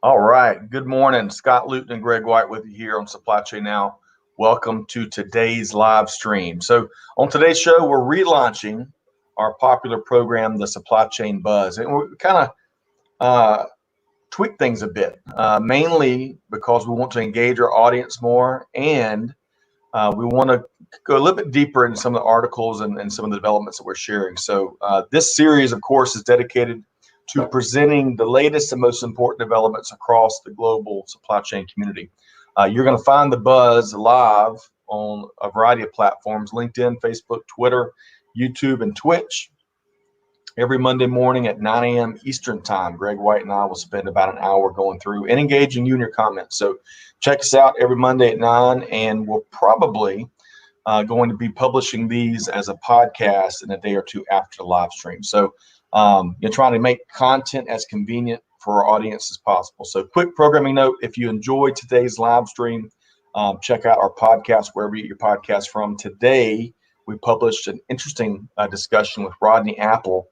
All right. Good morning. Scott Luton and Greg White with you here on Supply Chain Now. Welcome to today's live stream. So on today's show, we're relaunching our popular program, the Supply Chain Buzz. And we're kind of tweak things a bit, mainly because we want to engage our audience more, and we want to go a little bit deeper into some of the articles and some of the developments that we're sharing. So this series, of course, is dedicated to presenting the latest and most important developments across the global supply chain community. You're going to find the Buzz live on a variety of platforms: LinkedIn, Facebook, Twitter, YouTube, and Twitch. Every Monday morning at 9 a.m. Eastern Time, Greg White and I will spend about an hour going through and engaging you in your comments. So check us out every Monday at 9, and we're probably going to be publishing these as a podcast in a day or two after the live stream. So you're trying to make content as convenient for our audience as possible. So quick programming note: if you enjoyed today's live stream, check out our podcast wherever you get your podcast from. Today, we published an interesting discussion with Rodney Apple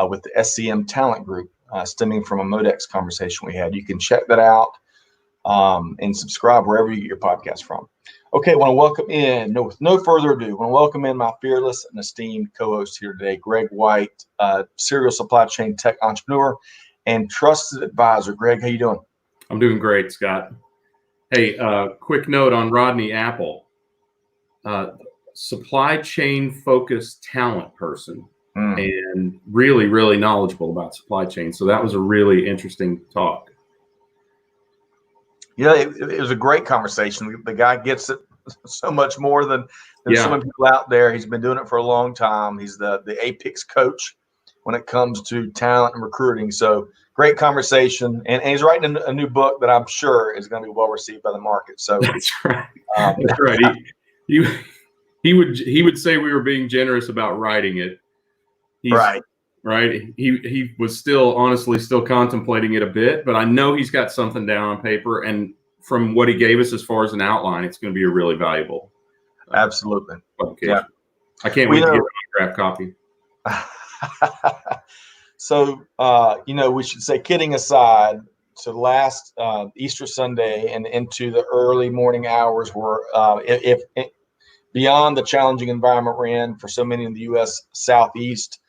with the SCM Talent Group, stemming from a Modex conversation we had. You can check that out and subscribe wherever you get your podcast from. Okay, I want to welcome in, with no further ado, I want to welcome in my fearless and esteemed co-host here today, Greg White, serial supply chain tech entrepreneur and trusted advisor. Greg, how you doing? I'm doing great, Scott. Hey, quick note on Rodney Apple, supply chain focused talent person, and really, really knowledgeable about supply chain. So that was a really interesting talk. Yeah, it was a great conversation. The guy gets it so much more than so many people out there. He's been doing it for a long time. He's the Apex coach when it comes to talent and recruiting. So great conversation. And he's writing a new book that I'm sure is going to be well received by the market. So that's right. That's right. He would say we were being generous about writing it. Right. He was honestly still contemplating it a bit, but I know he's got something down on paper, and from what he gave us as far as an outline, it's going to be a really valuable absolutely publication. Yeah. I can't wait to get an autographed copy. So we should say, kidding aside, so last Easter Sunday and into the early morning hours were if beyond the challenging environment we're in for so many in the U.S. Southeast.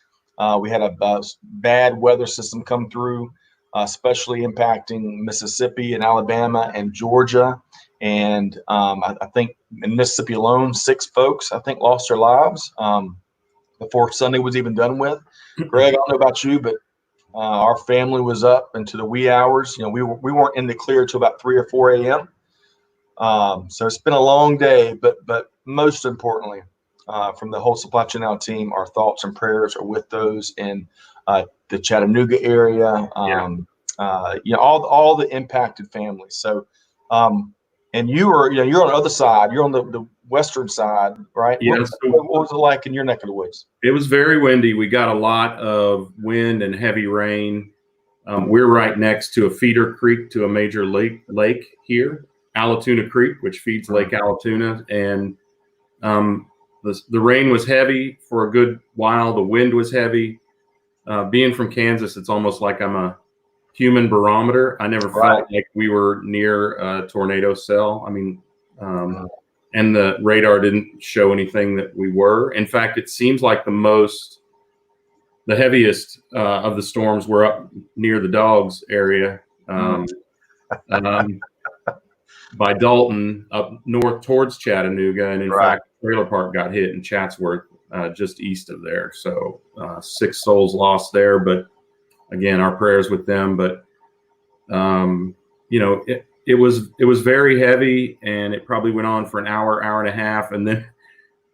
We had a bad weather system come through, especially impacting Mississippi and Alabama and Georgia. And I think in Mississippi alone, 6 folks, I think, lost their lives before Sunday was even done with. Greg, I don't know about you, but our family was up into the wee hours. We weren't in the clear until about 3 or 4 a.m. So it's been a long day, but most importantly, from the whole Supply Chain Now team, our thoughts and prayers are with those in the Chattanooga area, all the impacted families. So, and you're on the other side. You're on the western side, right? Yes. What was it like in your neck of the woods? It was very windy. We got a lot of wind and heavy rain. We're right next to a feeder creek to a major lake here, Allatoona Creek, which feeds Lake Allatoona, and the rain was heavy for a good while. The wind was heavy. Being from Kansas, it's almost like I'm a human barometer. I never felt like we were near a tornado cell. I mean, and the radar didn't show anything that we were. In fact, it seems like the heaviest of the storms were up near the Dogs area, by Dalton, up north towards Chattanooga, and in fact, trailer park got hit in Chatsworth, just east of there. So 6 souls lost there, but again, our prayers with them. But it was very heavy, and it probably went on for an hour and a half, and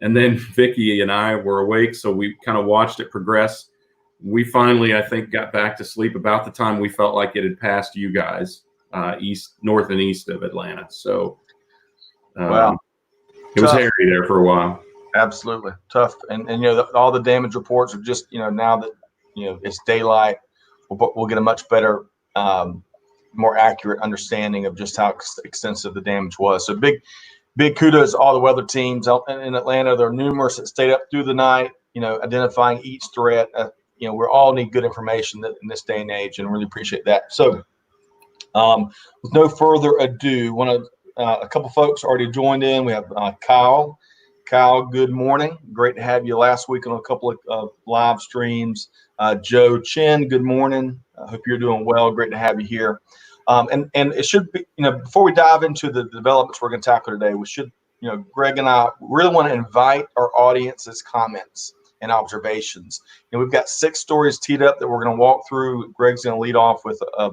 then Vicky and I were awake, so we kind of watched it progress. We finally, I think, got back to sleep about the time we felt like it had passed you guys, north and east of Atlanta. So it was hairy there for a while. Absolutely tough. And all the damage reports are just, now that, it's daylight, we'll get a much better, more accurate understanding of just how extensive the damage was. So big kudos to all the weather teams in Atlanta. There are numerous that stayed up through the night, identifying each threat. We all need good information in this day and age, and really appreciate that. So With no further ado, a couple folks already joined in. We have Kyle. Kyle, good morning. Great to have you last week on a couple of live streams. Joe Chin, good morning. I hope you're doing well. Great to have you here. And it should be, before we dive into the developments we're going to tackle today, we should, Greg and I really want to invite our audience's comments and observations. We've got 6 stories teed up that we're going to walk through. Greg's going to lead off with a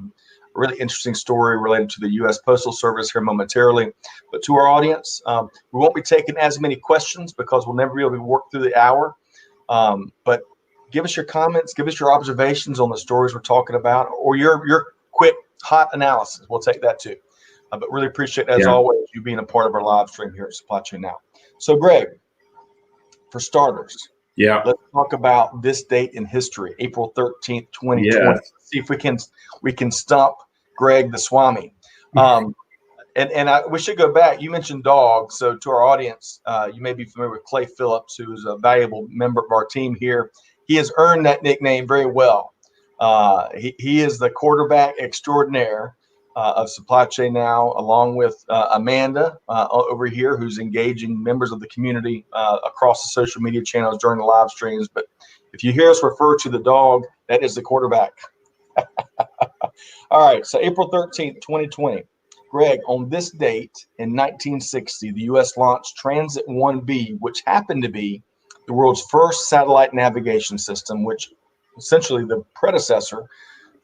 really interesting story related to the U.S. Postal Service here momentarily. But to our audience, we won't be taking as many questions because we'll never be able to work through the hour. But give us your comments, give us your observations on the stories we're talking about, or your quick, hot analysis. We'll take that too. But really appreciate, as always, you being a part of our live stream here at Supply Chain Now. So, Greg, for starters, let's talk about this date in history, April 13th, 2020. Yes. See if we can stump Greg the Swami. We should go back. You mentioned dogs. So to our audience, you may be familiar with Clay Phillips, who is a valuable member of our team here. He has earned that nickname very well. He is the quarterback extraordinaire of Supply Chain Now, along with Amanda over here, who's engaging members of the community across the social media channels during the live streams. But if you hear us refer to the dog, that is the quarterback. All right, so April 13th, 2020. Greg, on this date in 1960, the U.S. launched Transit 1B, which happened to be the world's first satellite navigation system, which essentially the predecessor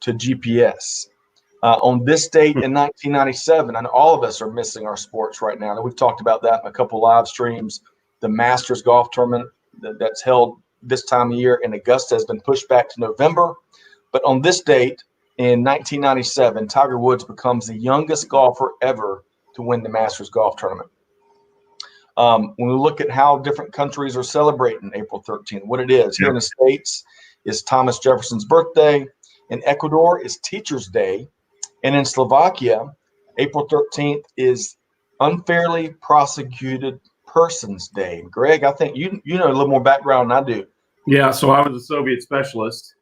to GPS. On this date in 1997, and all of us are missing our sports right now. And we've talked about that in a couple live streams. The Masters golf tournament that's held this time of year in Augusta has been pushed back to November. But on this date, in 1997, Tiger Woods becomes the youngest golfer ever to win the Masters golf tournament. When we look at how different countries are celebrating April 13th, what it is, here in the States is Thomas Jefferson's birthday. In Ecuador is Teacher's Day. And in Slovakia, April 13th is Unfairly Prosecuted Persons Day. Greg, I think you know a little more background than I do. Yeah, so I was a Soviet specialist.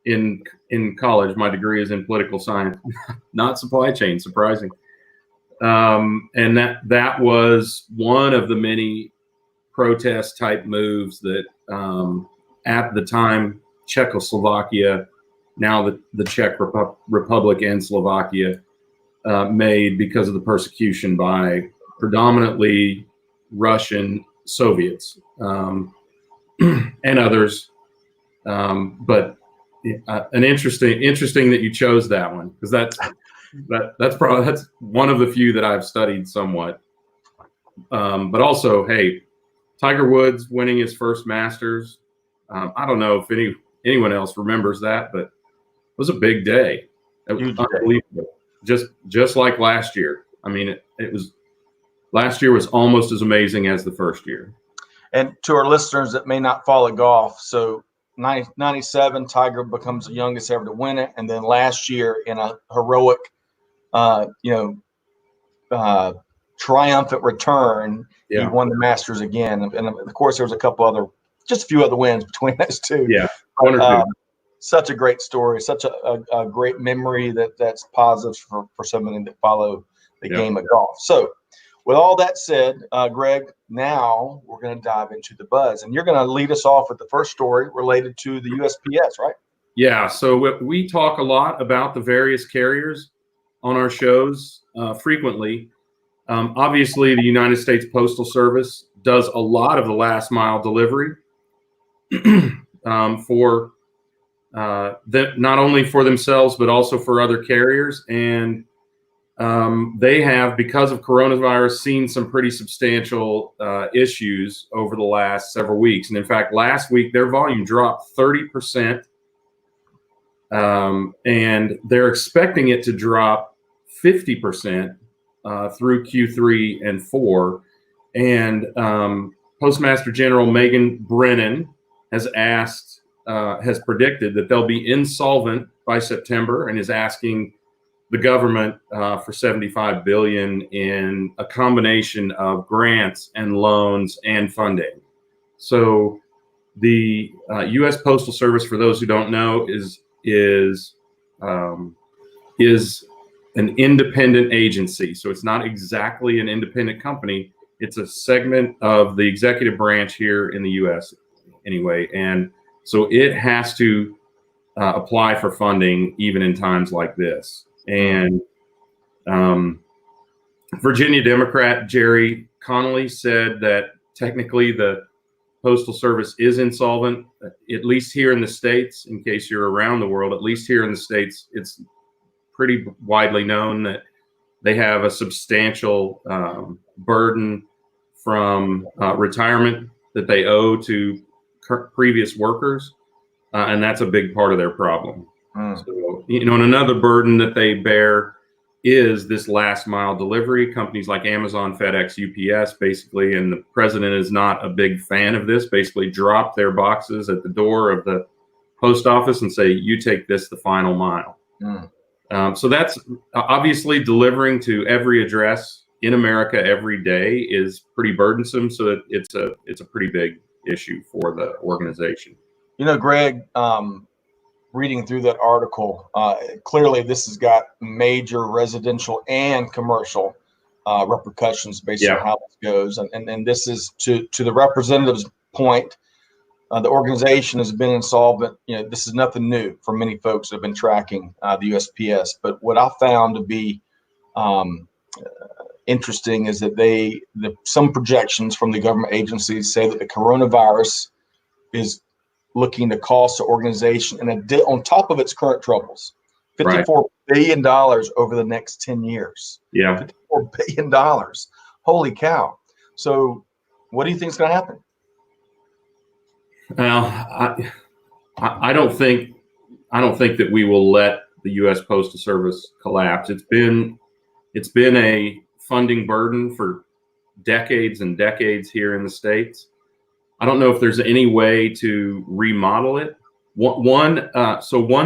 In college. My degree is in political science, not supply chain, surprising. And that was one of the many protest type moves that at the time Czechoslovakia, now the Czech Republic and Slovakia, made because of the persecution by predominantly Russian Soviets and others. But an interesting that you chose that one, because that's one of the few that I've studied somewhat. But also, hey, Tiger Woods winning his first Masters. I don't know if anyone else remembers that, but it was a big day. It was unbelievable. Just like last year. I mean, it was last year was almost as amazing as the first year. And to our listeners that may not follow golf, so 97, Tiger becomes the youngest ever to win it, and then last year in a heroic, triumphant return, he won the Masters again. And of course, there was just a few other wins between those two. Yeah, one or two. Such a great story, such a great memory that's positive for so many that follow the game of golf. So, with all that said, Greg, now we're going to dive into the buzz, and you're going to lead us off with the first story related to the USPS, right? Yeah. So we talk a lot about the various carriers on our shows frequently. Obviously, the United States Postal Service does a lot of the last mile delivery for not only for themselves but also for other carriers, and they have, because of coronavirus, seen some pretty substantial issues over the last several weeks. And in fact, last week, their volume dropped 30%. And they're expecting it to drop 50% through Q3 and 4. And Postmaster General Megan Brennan has predicted that they'll be insolvent by September, and is asking the government for $75 billion in a combination of grants and loans and funding. So the U.S. Postal Service, for those who don't know, is is an independent agency. So it's not exactly an independent company. It's a segment of the executive branch here in the U.S. anyway. And so it has to apply for funding even in times like this. And Virginia Democrat Jerry Connolly said that technically the Postal Service is insolvent, at least here in the States. In case you're around the world, at least here in the States, it's pretty widely known that they have a substantial burden from retirement that they owe to previous workers, and that's a big part of their problem. So, and another burden that they bear is this last mile delivery. Companies like Amazon, FedEx, UPS, basically, and the president is not a big fan of this, basically drop their boxes at the door of the post office and say, you take this the final mile. So that's obviously delivering to every address in America every day is pretty burdensome. So it's a pretty big issue for the organization. Greg, reading through that article, clearly this has got major residential and commercial repercussions based on how this goes. And this is to the representative's point. The organization has been insolvent. This is nothing new for many folks that have been tracking the USPS. But what I found to be interesting is that some projections from the government agencies say that the coronavirus is looking to cost the organization, and on top of its current troubles, $54 billion over the next 10 years. Yeah, $54 billion. Holy cow! So, what do you think is going to happen? Well, I don't think that we will let the U.S. Postal Service collapse. It's been a funding burden for decades and decades here in the States. I don't know if there's any way to remodel it. One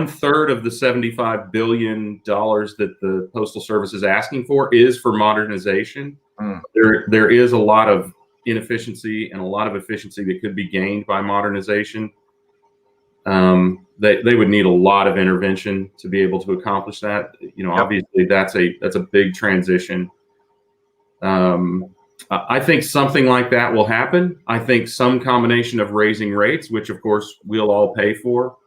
third of the $75 billion that the Postal Service is asking for is for modernization. There is a lot of inefficiency and a lot of efficiency that could be gained by modernization. They would need a lot of intervention to be able to accomplish that. Obviously that's a big transition. I think something like that will happen. I think some combination of raising rates, which of course we'll all pay for,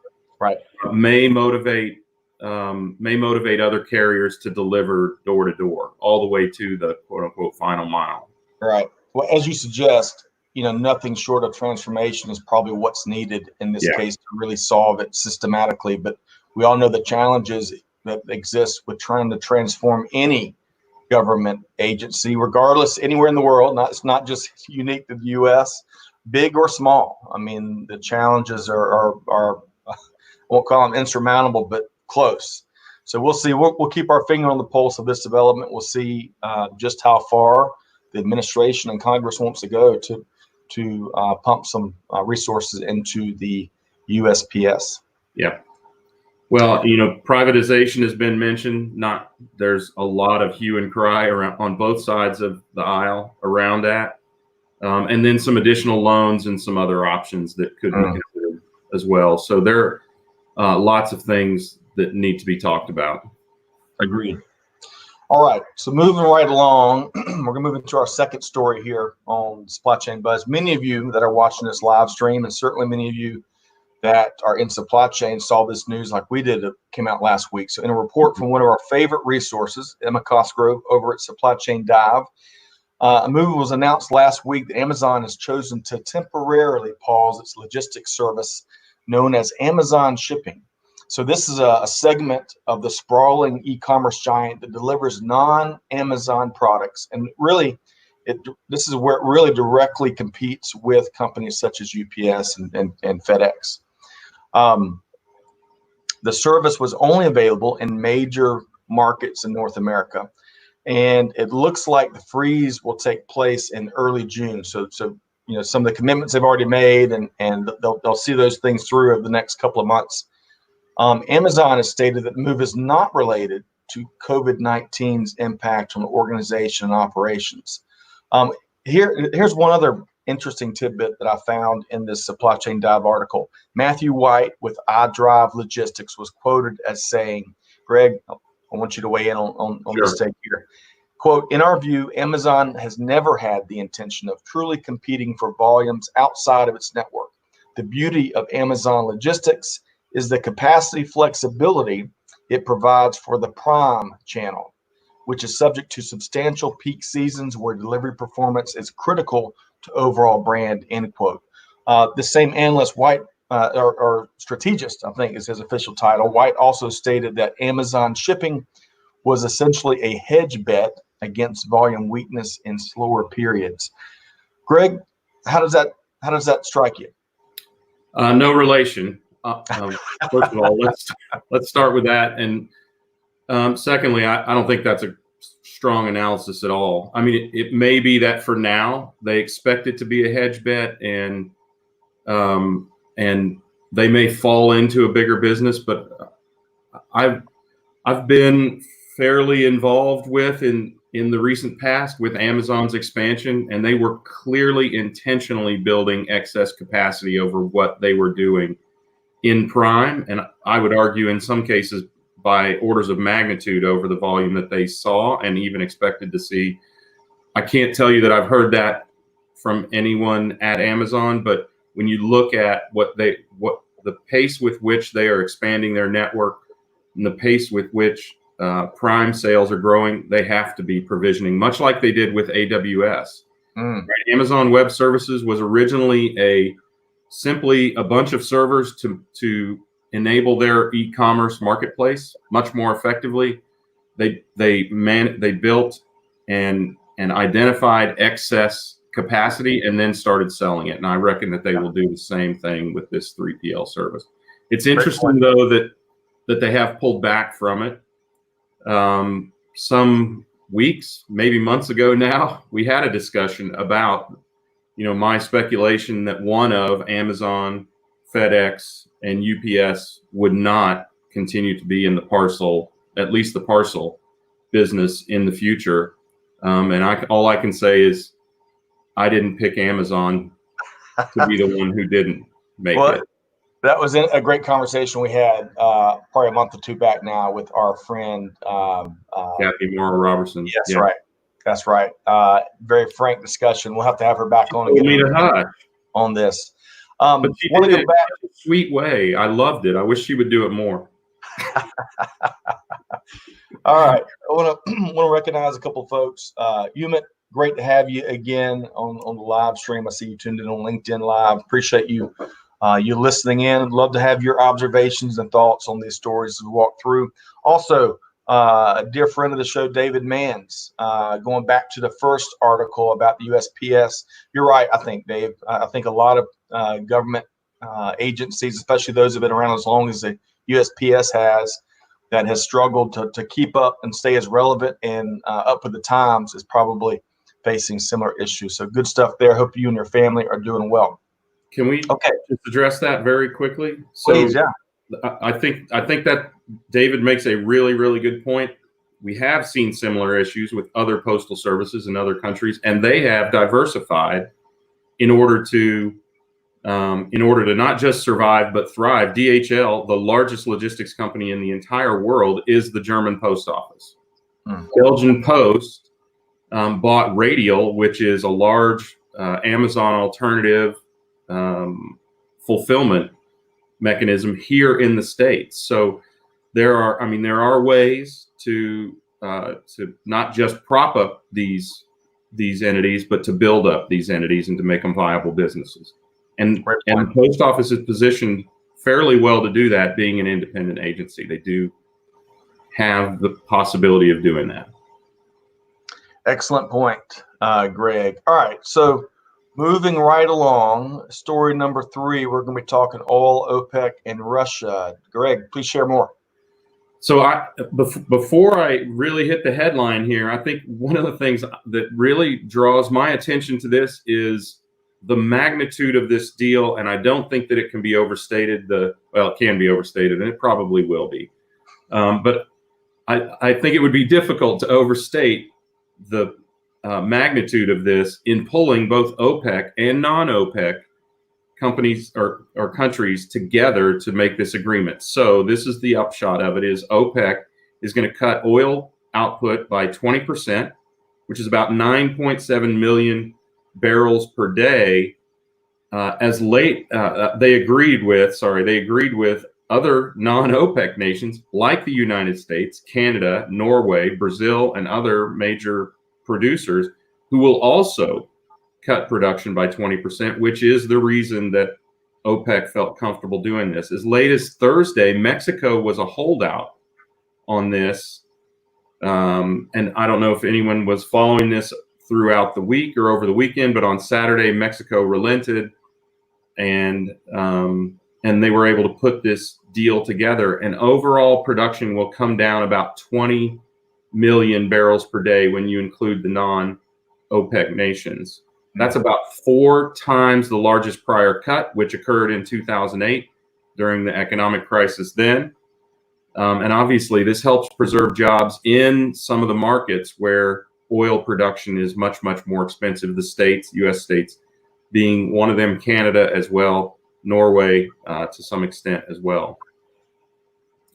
may motivate other carriers to deliver door to door all the way to the quote unquote final mile. Right. Well, as you suggest, nothing short of transformation is probably what's needed in this case to really solve it systematically. But we all know the challenges that exist with trying to transform any government agency, regardless, anywhere in the world. It's not just unique to the U.S., big or small. I mean, the challenges are I won't call them insurmountable, but close. So we'll see. We'll keep our finger on the pulse of this development. We'll see just how far the administration and Congress wants to go to pump some resources into the USPS. Yeah. Well, privatization has been mentioned. There's a lot of hue and cry on both sides of the aisle around that, and then some additional loans and some other options that could be considered as well. So there are lots of things that need to be talked about. Agreed. All right. So moving right along, we're going to move into our second story here on Supply Chain Buzz. Many of you that are watching this live stream, and certainly many of you that are in supply chain saw this news like we did. It came out last week. So in a report from one of our favorite resources, Emma Cosgrove over at Supply Chain Dive, a move was announced last week that Amazon has chosen to temporarily pause its logistics service known as Amazon Shipping. So this is a segment of the sprawling e-commerce giant that delivers non-Amazon products. And really, this is where it really directly competes with companies such as UPS and FedEx. The service was only available in major markets in North America, and it looks like the freeze will take place in early June. So some of the commitments they've already made, and they'll see those things through over the next couple of months. Amazon has stated that the move is not related to COVID-19's impact on the organization and operations. Here's one other interesting tidbit that I found in this Supply Chain Dive article. Matthew White with iDrive Logistics was quoted as saying, Greg, I want you to weigh in on Sure. this take here. Quote, in our view, Amazon has never had the intention of truly competing for volumes outside of its network. The beauty of Amazon logistics is the capacity flexibility it provides for the Prime channel, which is subject to substantial peak seasons where delivery performance is critical to overall brand, end quote. The same analyst, White, or strategist, I think is his official title, White also stated that Amazon shipping was essentially a hedge bet against volume weakness in slower periods. Greg, how does that strike you? No relation. First of all, let's start with that. And secondly, I don't think that's a strong analysis at all. I mean, it may be that for now they expect it to be a hedge bet, and they may fall into a bigger business. But I've been fairly involved with in the recent past with Amazon's expansion, and they were clearly intentionally building excess capacity over what they were doing in Prime, and I would argue in some cases by orders of magnitude over the volume that they saw and even expected to see. I can't tell you that I've heard that from anyone at Amazon, but when you look at what the pace with which they are expanding their network and the pace with which Prime sales are growing, they have to be provisioning, much like they did with AWS. Right? Amazon Web Services was originally simply a bunch of servers to enable their e-commerce marketplace much more effectively. They built and identified excess capacity and then started selling it. And I reckon that they will do the same thing with this 3PL service. It's interesting though that they have pulled back from it. Some weeks, maybe months ago now, we had a discussion about, my speculation that one of Amazon, FedEx, and UPS would not continue to be in at least the parcel business in the future. And all I can say is I didn't pick Amazon to be the one who didn't make it. That was a great conversation we had probably a month or two back now with our friend Kathy Morrow Robertson. Yes, yeah. Right. That's right. Very frank discussion. We'll have to have her back on again on this. But she did it in a sweet way. I loved it. I wish she would do it more. All right. I want to recognize a couple of folks. Umit, great to have you again on the live stream. I see you tuned in on LinkedIn Live. Appreciate you listening in. I'd love to have your observations and thoughts on these stories as we walk through. Also, a dear friend of the show, David Manns, going back to the first article about the USPS. You're right, I think, Dave. I think a lot of government agencies, especially those that have been around as long as the USPS has struggled to keep up and stay as relevant and up with the times, is probably facing similar issues. So good stuff there. Hope you and your family are doing well. Can we just address that very quickly? Please, yeah. I think that David makes a really, really good point. We have seen similar issues with other postal services in other countries, and they have diversified in order to not just survive but thrive. DHL, the largest logistics company in the entire world, is the German post office. Belgian Post bought Radial, which is a large Amazon alternative fulfillment mechanism here in the States. So there are ways to not just prop up these entities, but to build up these entities and to make them viable businesses. And the post office is positioned fairly well to do that, being an independent agency. They do have the possibility of doing that. Excellent point, Greg. All right, so moving right along, story number 3, we're going to be talking oil, OPEC, and Russia. Greg, please share more. So before I really hit the headline here, I think one of the things that really draws my attention to this is the magnitude of this deal, and I don't think that it can be overstated. It can be overstated, and it probably will be. But I think it would be difficult to overstate the magnitude of this in pulling both OPEC and non-OPEC companies or countries together to make this agreement. So this is the upshot of it: is OPEC is going to cut oil output by 20%, which is about 9.7 million barrels per day. They agreed with other non-OPEC nations like the United States, Canada, Norway, Brazil, and other major producers who will also cut production by 20%, which is the reason that OPEC felt comfortable doing this. As late as Thursday, Mexico was a holdout on this. And I don't know if anyone was following this throughout the week or over the weekend, but on Saturday, Mexico relented, and they were able to put this deal together. And overall production will come down about 20 million barrels per day when you include the non-OPEC nations. That's about 4 times the largest prior cut, which occurred in 2008 during the economic crisis then. And obviously, this helps preserve jobs in some of the markets where oil production is much, much more expensive. The states, U.S. states, being one of them, Canada as well, Norway to some extent as well.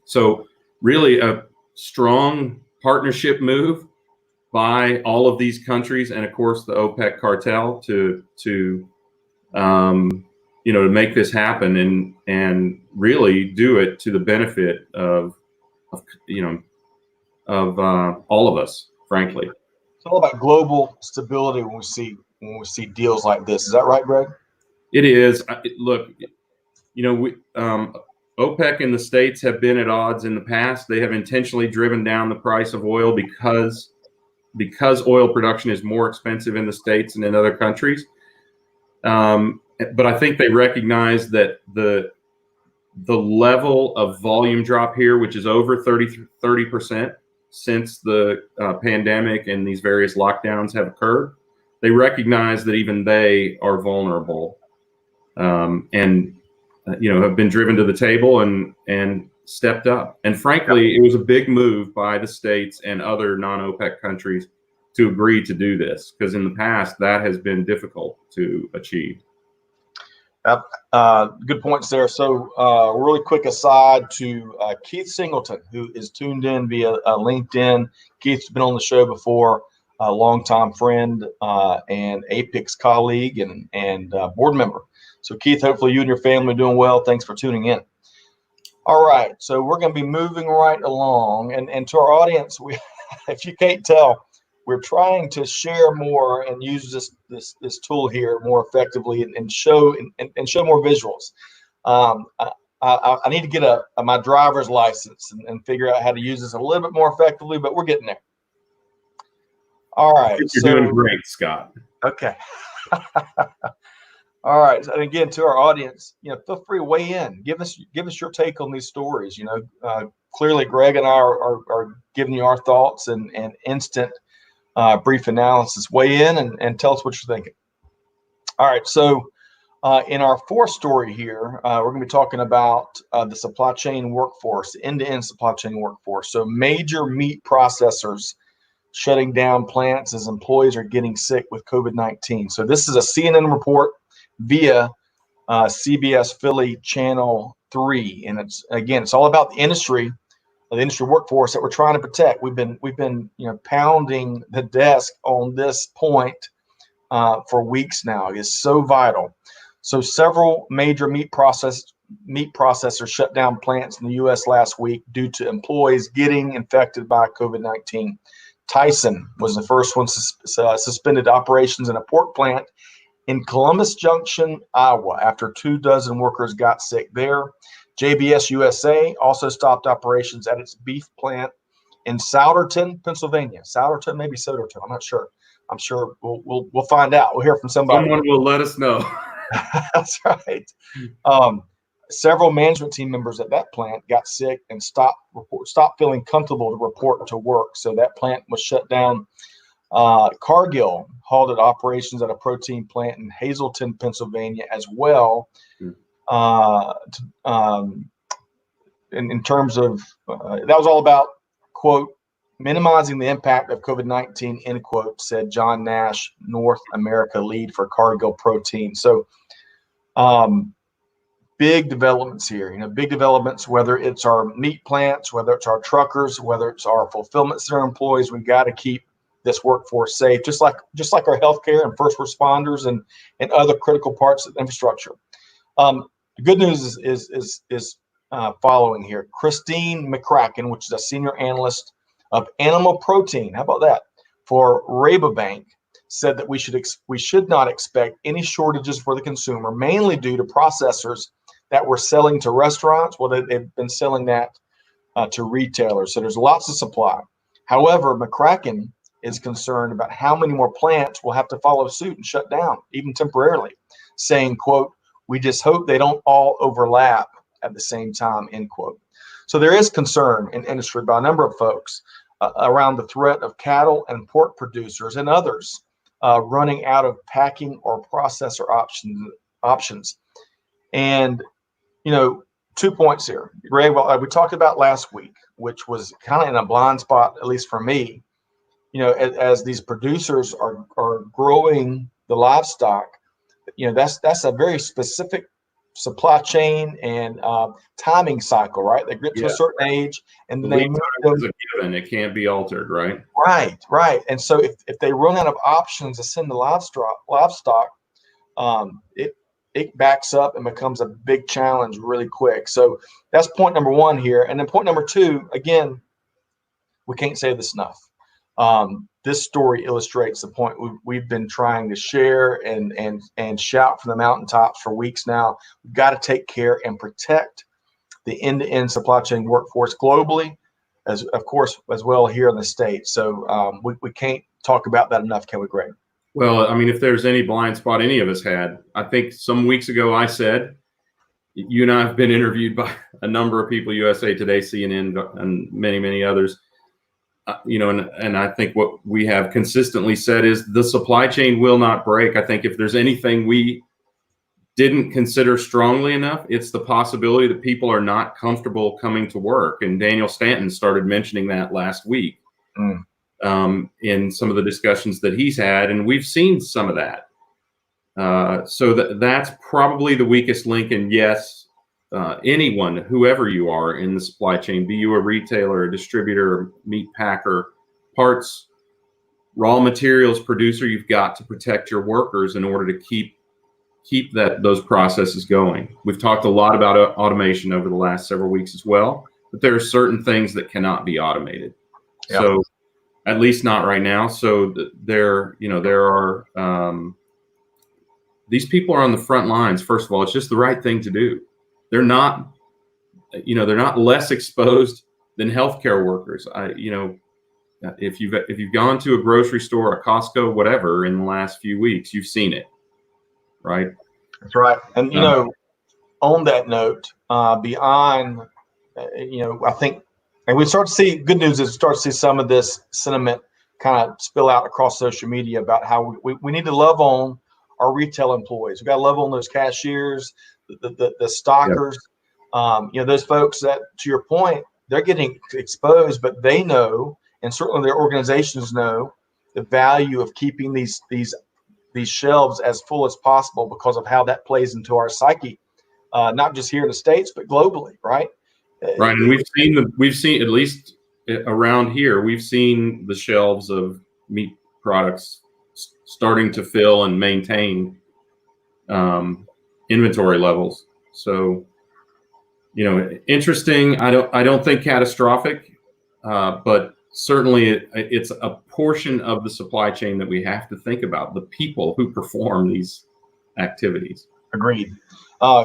So really a strong partnership move by all of these countries, and of course the OPEC cartel to make this happen and really do it to the benefit of all of us, frankly. It's all about global stability when we see deals like this. Is that right, Greg? It is. Look, OPEC and the states have been at odds in the past. They have intentionally driven down the price of oil because oil production is more expensive in the states and in other countries. But I think they recognize that the level of volume drop here, which is over 30% since the pandemic and these various lockdowns have occurred, they recognize that even they are vulnerable, and have been driven to the table and stepped up. And frankly, it was a big move by the states and other non-OPEC countries to agree to do this, because in the past that has been difficult to achieve. Good points there. So really quick aside to Keith Singleton, who is tuned in via LinkedIn. Keith's been on the show before, a longtime friend and Apex colleague and board member. So Keith, hopefully you and your family are doing well. Thanks for tuning in. All right, so we're going to be moving right along. And to our audience, if you can't tell, we're trying to share more and use this tool here more effectively and show more visuals. I need to get my driver's license and figure out how to use this a little bit more effectively, but we're getting there. All right, you're doing great, Scott. Okay. All right, and again, to our audience, feel free to weigh in. Give us your take on these stories. Clearly, Greg and I are giving you our thoughts and instant brief analysis. Weigh in and tell us what you're thinking. All right, so in our fourth story here, we're going to be talking about the supply chain workforce, end-to-end supply chain workforce. So major meat processors shutting down plants as employees are getting sick with COVID-19. So this is a CNN report via CBS Philly Channel 3, and it's all about the industry workforce that we're trying to protect. We've been pounding the desk on this point for weeks now. It is so vital. So several major meat processors shut down plants in the U.S. last week due to employees getting infected by COVID-19. Tyson was the first one suspended operations in a pork plant in Columbus Junction, Iowa, after 24 workers got sick there. JBS USA also stopped operations at its beef plant in Souderton, Pennsylvania. Souderton, maybe Soderton, I'm not sure. I'm sure we'll find out. We'll hear from somebody. Someone will let us know. That's right. Several management team members at that plant got sick and stopped feeling comfortable to report to work. So that plant was shut down. Cargill halted operations at a protein plant in Hazleton, Pennsylvania, as well. In terms of that was all about, quote, minimizing the impact of COVID-19, end quote, said John Nash, North America lead for Cargill Protein. So big developments here. Big developments, whether it's our meat plants, whether it's our truckers, whether it's our fulfillment center employees. We've got to keep this workforce safe, just like our healthcare and first responders and other critical parts of the infrastructure. The good news is following here. Christine McCracken, which is a senior analyst of animal protein, how about that, for Rabobank, said that we should not expect any shortages for the consumer, mainly due to processors that were selling to restaurants. Well, they've been selling that to retailers. So there's lots of supply. However, McCracken is concerned about how many more plants will have to follow suit and shut down, even temporarily, saying, quote, "We just hope they don't all overlap at the same time," end quote. So there is concern in industry by a number of folks around the threat of cattle and pork producers and others running out of packing or processor options. And, 2 points here. Greg, well, we talked about last week, which was kind of in a blind spot, at least for me, as these producers are growing the livestock, that's a very specific supply chain and timing cycle, right? They get to a certain age and then they move them. Is a given. It can't be altered, right? Right. And so if they run out of options to send the livestock, it backs up and becomes a big challenge really quick. So that's point number one here. And then point number two, again, we can't say this enough. This story illustrates the point we've been trying to share and shout from the mountaintops for weeks now. We've got to take care and protect the end-to-end supply chain workforce globally, as well here in the States. So we can't talk about that enough, can we, Greg? Well, I mean, if there's any blind spot any of us had, I think some weeks ago I said, you and I have been interviewed by a number of people, USA Today, CNN, and many, many others. And I think what we have consistently said is the supply chain will not break. I think if there's anything we didn't consider strongly enough, it's the possibility that people are not comfortable coming to work. And Daniel Stanton started mentioning that last week in some of the discussions that he's had, and we've seen some of that. So that's probably the weakest link. And yes, anyone, whoever you are in the supply chain, be you a retailer, a distributor, meat packer, parts, raw materials producer, you've got to protect your workers in order to keep those processes going. We've talked a lot about automation over the last several weeks as well, but there are certain things that cannot be automated. Yep. So at least not right now. So there are these people are on the front lines. First of all, it's just the right thing to do. They're not less exposed than healthcare workers. If you've gone to a grocery store, a Costco, whatever, in the last few weeks, you've seen it, right? That's right. And on that note, beyond, I think, and we start to see good news is start to see some of this sentiment kind of spill out across social media about how we need to love on our retail employees. We got to love on those cashiers, the stockers, those folks that, to your point, they're getting exposed, but they know, and certainly their organizations know, the value of keeping these shelves as full as possible because of how that plays into our psyche, not just here in the States, but globally, right? Right, and we've seen at least around here, we've seen the shelves of meat products starting to fill and maintain inventory levels. So, interesting. I don't think catastrophic, but certainly it's a portion of the supply chain that we have to think about, the people who perform these activities. Agreed.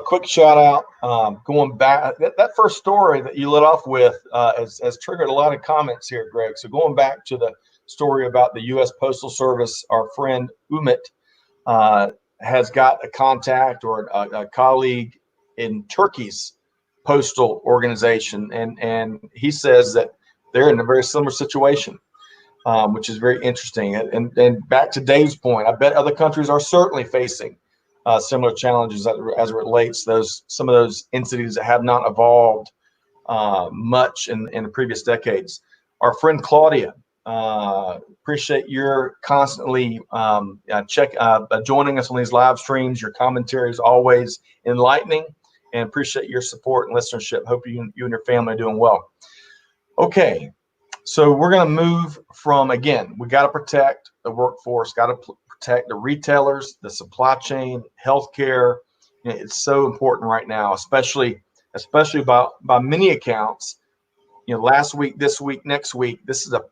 Quick shout out, going back, that first story that you lit off with has triggered a lot of comments here, Greg. So going back to the story about the U.S. Postal Service, our friend Umit has got a contact or a colleague in Turkey's postal organization, and he says that they're in a very similar situation, which is very interesting. And back to Dave's point, I bet other countries are certainly facing similar challenges as it relates some of those entities that have not evolved much in the previous decades. Our friend Claudia, appreciate your constantly joining us on these live streams. Your commentary is always enlightening and appreciate your support and listenership. Hope you and your family are doing well. Okay, so we're going to move from, again, we got to protect the workforce, got to protect the retailers, the supply chain, healthcare. It's so important right now, especially by many accounts. Last week, this week, next week, this is a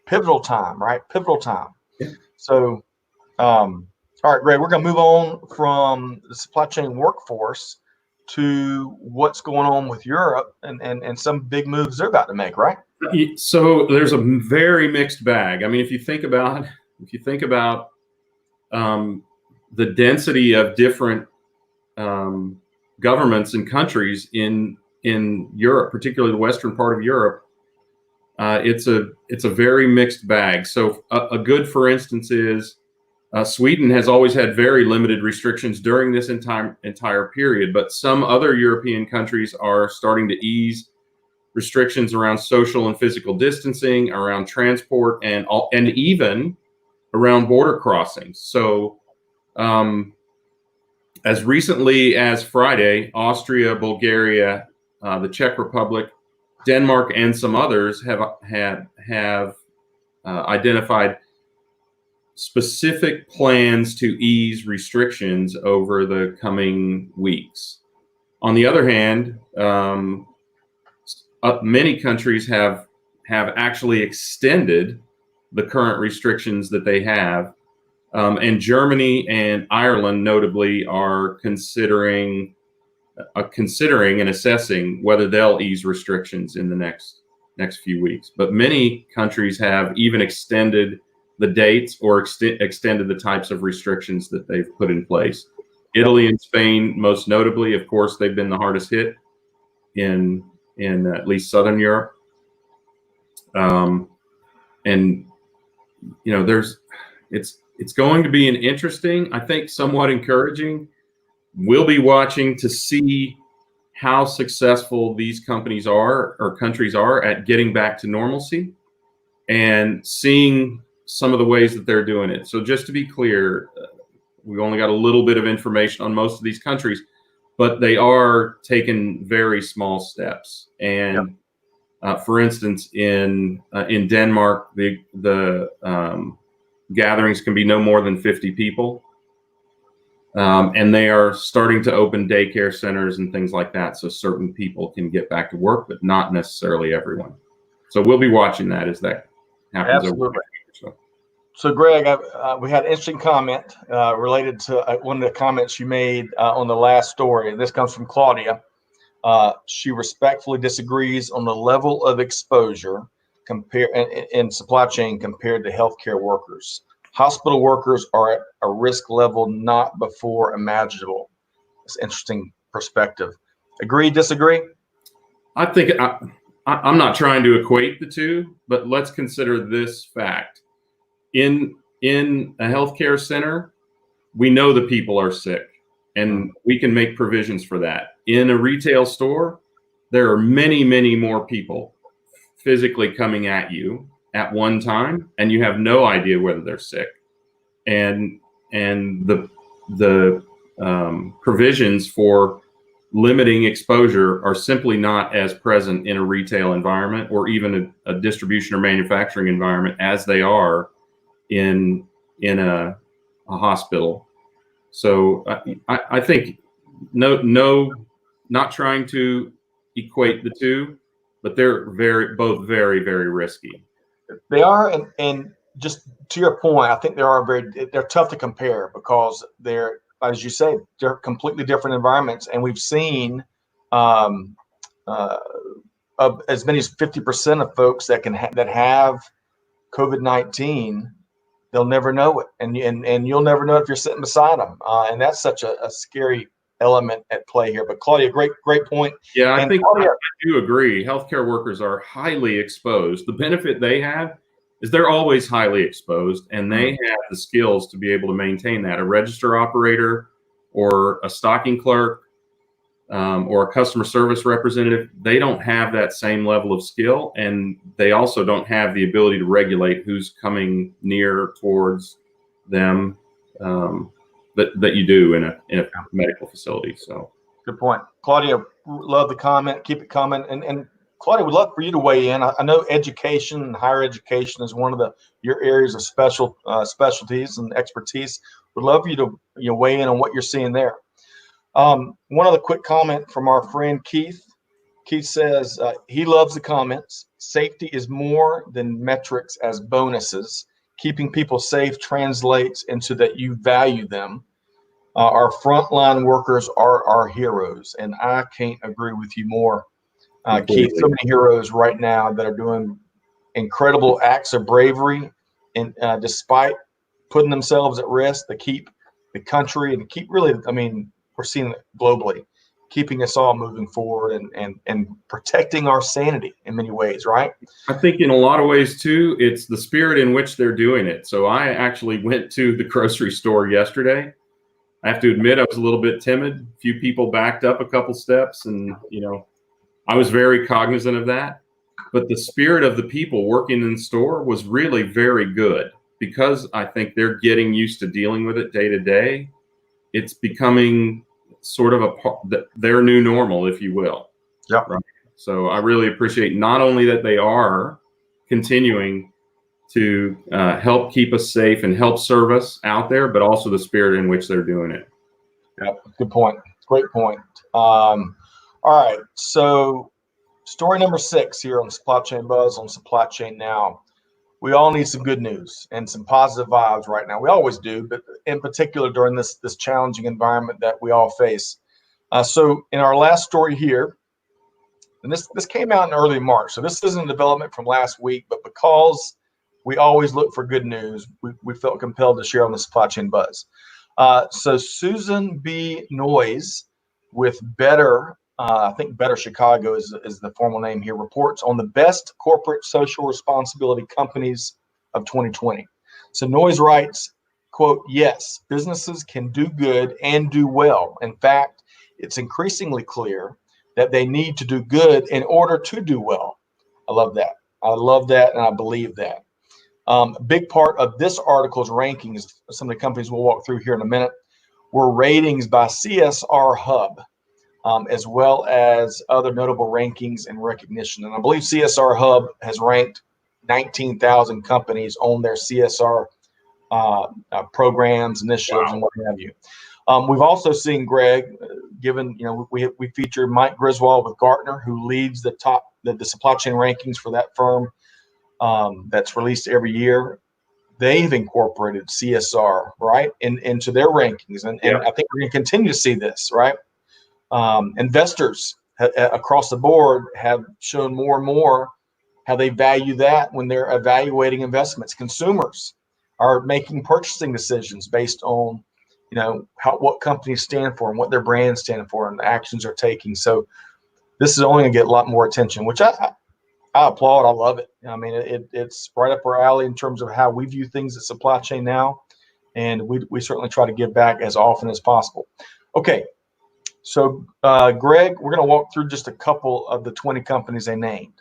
pivotal time, right? Pivotal time. Yeah. So, all right, Greg, we're going to move on from the supply chain workforce to what's going on with Europe and some big moves they're about to make, right? So there's a very mixed bag. I mean, if you think about the density of different governments and countries in Europe, particularly the western part of Europe, it's a very mixed bag. So a good, for instance, is Sweden has always had very limited restrictions during this entire period, but some other European countries are starting to ease restrictions around social and physical distancing, around transport, and even around border crossings. So as recently as Friday, Austria, Bulgaria, the Czech Republic, Denmark, and some others have identified specific plans to ease restrictions over the coming weeks. On the other hand, many countries have actually extended the current restrictions that they have, and Germany and Ireland, notably, are considering and assessing whether they'll ease restrictions in the next few weeks. But many countries have even extended the dates or extended the types of restrictions that they've put in place. Italy and Spain, most notably, of course, they've been the hardest hit in at least Southern Europe. And it's going to be an interesting, I think, somewhat encouraging. We'll be watching to see how successful these companies are or countries are at getting back to normalcy and seeing some of the ways that they're doing it. So just to be clear, we've only got a little bit of information on most of these countries, but they are taking very small steps. And for instance, in Denmark, the gatherings can be no more than 50 people. And they are starting to open daycare centers and things like that, so certain people can get back to work, but not necessarily everyone. So we'll be watching that as that happens. Absolutely. So Greg, we had an interesting comment related to one of the comments you made on the last story. And this comes from Claudia. She respectfully disagrees on the level of exposure in supply chain compared to healthcare workers. Hospital workers are at a risk level not before imaginable. It's an interesting perspective. Agree, disagree? I think I'm not trying to equate the two, but let's consider this fact. In a healthcare center, we know the people are sick, and we can make provisions for that. In a retail store, there are many, many more people physically coming at you at one time, and you have no idea whether they're sick. And the provisions for limiting exposure are simply not as present in a retail environment or even a distribution or manufacturing environment as they are in a hospital. So I think not trying to equate the two, but they're both very, very risky. They are, and just to your point, I think they're tough to compare because they're, as you say, they're completely different environments, and we've seen of as many as 50% of folks that have COVID-19. They'll never know it, and you'll never know if you're sitting beside them, and that's such a scary element at play here. But Claudia, great point. Yeah, I do agree. Healthcare workers are highly exposed. The benefit they have is they're always highly exposed, and they have the skills to be able to maintain that. A register operator or a stocking clerk or a customer service representative, they don't have that same level of skill, and they also don't have the ability to regulate who's coming near towards them that you do in a medical facility. So Good point. Claudia, love the comment. Keep it coming. And Claudia, would love for you to weigh in. I know education and higher education is one of your areas of specialties and expertise. Would love for you to weigh in on what you're seeing there. One other quick comment from our friend Keith. Keith says he loves the comments. Safety is more than metrics as bonuses. Keeping people safe translates into that you value them. Our frontline workers are our heroes, and I can't agree with you more, Keith. So many heroes right now that are doing incredible acts of bravery, and despite putting themselves at risk to keep the country and to keep really, I mean, we're seeing it globally, keeping us all moving forward and protecting our sanity in many ways, right? I think in a lot of ways too, it's the spirit in which they're doing it. So I actually went to the grocery store yesterday. I have to admit, I was a little bit timid. A few people backed up a couple steps, and I was very cognizant of that. But the spirit of the people working in the store was really very good, because I think they're getting used to dealing with it day to day. It's becoming sort of their new normal, if you will. Yep. Right? So I really appreciate not only that they are continuing to help keep us safe and help serve us out there, but also the spirit in which they're doing it. Yep. Good point. Great point. All right. So story number 6 here on Supply Chain Buzz on Supply Chain Now. We all need some good news and some positive vibes right now. We always do, but in particular during this challenging environment that we all face. So in our last story here, and this came out in early March, so this isn't a development from last week, but because we always look for good news, we felt compelled to share on the Supply Chain Buzz. So Susan B. Noyes with Better, I think Better Chicago is the formal name here, reports on the best corporate social responsibility companies of 2020. So Noyes writes, quote, yes, businesses can do good and do well. In fact, it's increasingly clear that they need to do good in order to do well. I love that. I love that, and I believe that. A big part of this article's rankings, some of the companies we'll walk through here in a minute, were ratings by CSR Hub, as well as other notable rankings and recognition. And I believe CSR Hub has ranked 19,000 companies on their CSR programs, initiatives, and what have you. We've also seen, Greg, given, we featured Mike Griswold with Gartner, who leads the supply chain rankings for that firm. That's released every year. They've incorporated CSR right into their rankings, and I think we're going to continue to see this. Right, investors across the board have shown more and more how they value that when they're evaluating investments. Consumers are making purchasing decisions based on what companies stand for and what their brands stand for and the actions they're taking. So this is only going to get a lot more attention, which I applaud. I love it. I mean, it's right up our alley in terms of how we view things at Supply Chain Now, and we certainly try to give back as often as possible. Okay, so Greg, we're going to walk through just a couple of the 20 companies they named.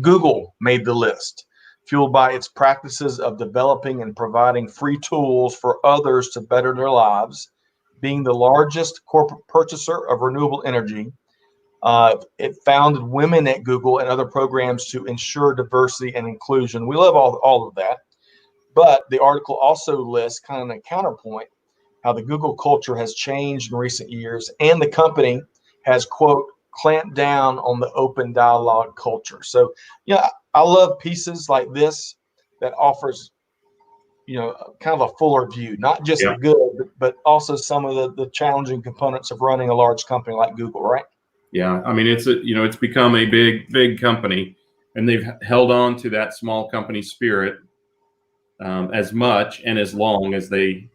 Google made the list, fueled by its practices of developing and providing free tools for others to better their lives. Being the largest corporate purchaser of renewable energy, it founded Women at Google and other programs to ensure diversity and inclusion. We love all of that. But the article also lists, kind of a counterpoint, how the Google culture has changed in recent years, and the company has, quote, clamped down on the open dialogue culture. So, I love pieces like this that offers, kind of a fuller view, not just the good, but also some of the challenging components of running a large company like Google, right? Yeah, I mean, it's become a big company, and they've held on to that small company spirit as much and as long as they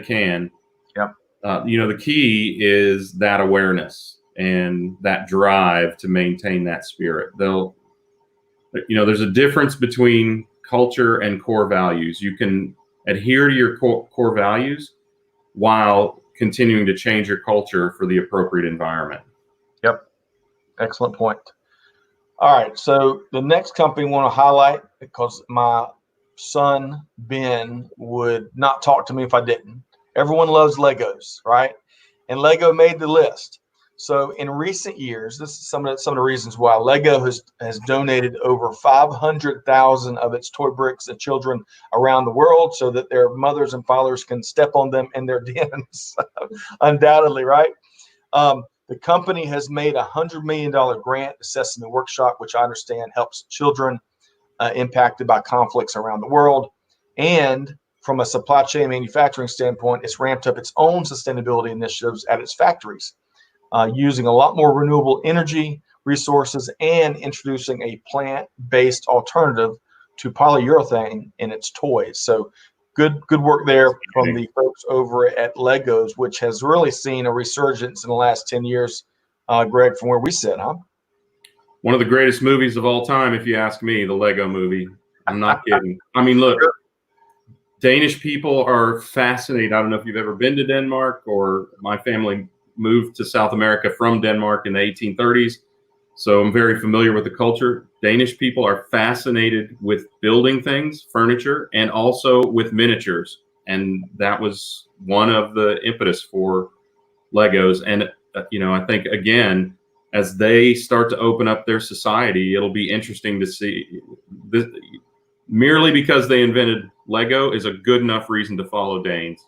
can. Yep. The key is that awareness and that drive to maintain that spirit. There's a difference between culture and core values. You can adhere to your core values while continuing to change your culture for the appropriate environment. Yep. Excellent point. All right. So the next company I want to highlight, because my son, Ben, would not talk to me if I didn't. Everyone loves Legos, right? and Lego made the list. So in recent years, this is some of the reasons why Lego has donated over 500,000 of its toy bricks to children around the world, so that their mothers and fathers can step on them in their dens. Undoubtedly, right? The company has made a $100 million grant to Sesame Workshop, which I understand helps children impacted by conflicts around the world. And from a supply chain manufacturing standpoint, it's ramped up its own sustainability initiatives at its factories, using a lot more renewable energy resources and introducing a plant-based alternative to polyurethane in its toys. So good work there from the folks over at Legos, which has really seen a resurgence in the last 10 years, Greg, from where we sit, huh? One of the greatest movies of all time, if you ask me, the Lego movie. I'm not kidding. I mean, look, Danish people are fascinated. I don't know if you've ever been to Denmark, or my family moved to South America from Denmark in the 1830s. So I'm very familiar with the culture. Danish people are fascinated with building things, furniture, and also with miniatures. And that was one of the impetus for Legos. And, I think, again, as they start to open up their society, it'll be interesting to see. This, merely because they invented Lego is a good enough reason to follow Danes.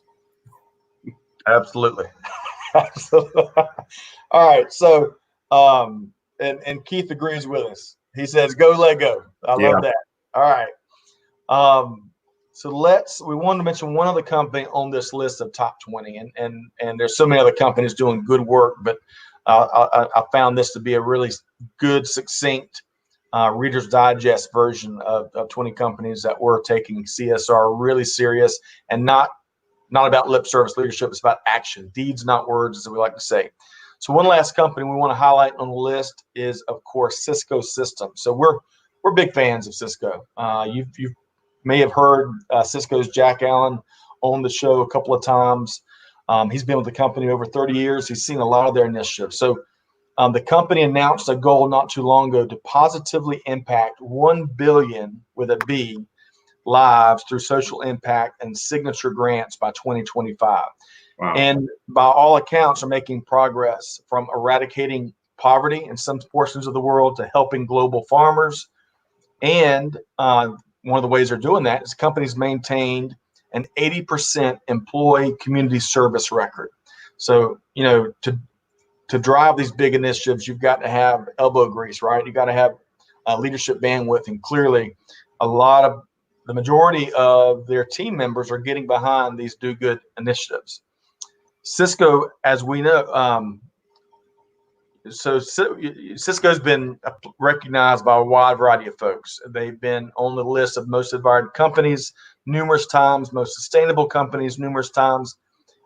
Absolutely. Absolutely. All right. So, and Keith agrees with us. He says, go Lego. I love that. All right. So we wanted to mention one other company on this list of top 20, and there's so many other companies doing good work, but I found this to be a really good, succinct Reader's Digest version of 20 companies that were taking CSR really serious, and not about lip service leadership. It's about action, deeds, not words, as we like to say. So one last company we want to highlight on the list is, of course, Cisco Systems. So we're big fans of Cisco. You may have heard Cisco's Jack Allen on the show a couple of times. He's been with the company over 30 years. He's seen a lot of their initiatives. So the company announced a goal not too long ago to positively impact 1 billion with a B lives through social impact and signature grants by 2025. Wow. And by all accounts are making progress, from eradicating poverty in some portions of the world to helping global farmers. And one of the ways they're doing that is companies maintained an 80% employee community service record. So, to drive these big initiatives, you've got to have elbow grease, right? You've got to have leadership bandwidth, and clearly the majority of their team members are getting behind these do good initiatives. Cisco, as we know, Cisco's been recognized by a wide variety of folks. They've been on the list of most admired companies numerous times, most sustainable companies numerous times,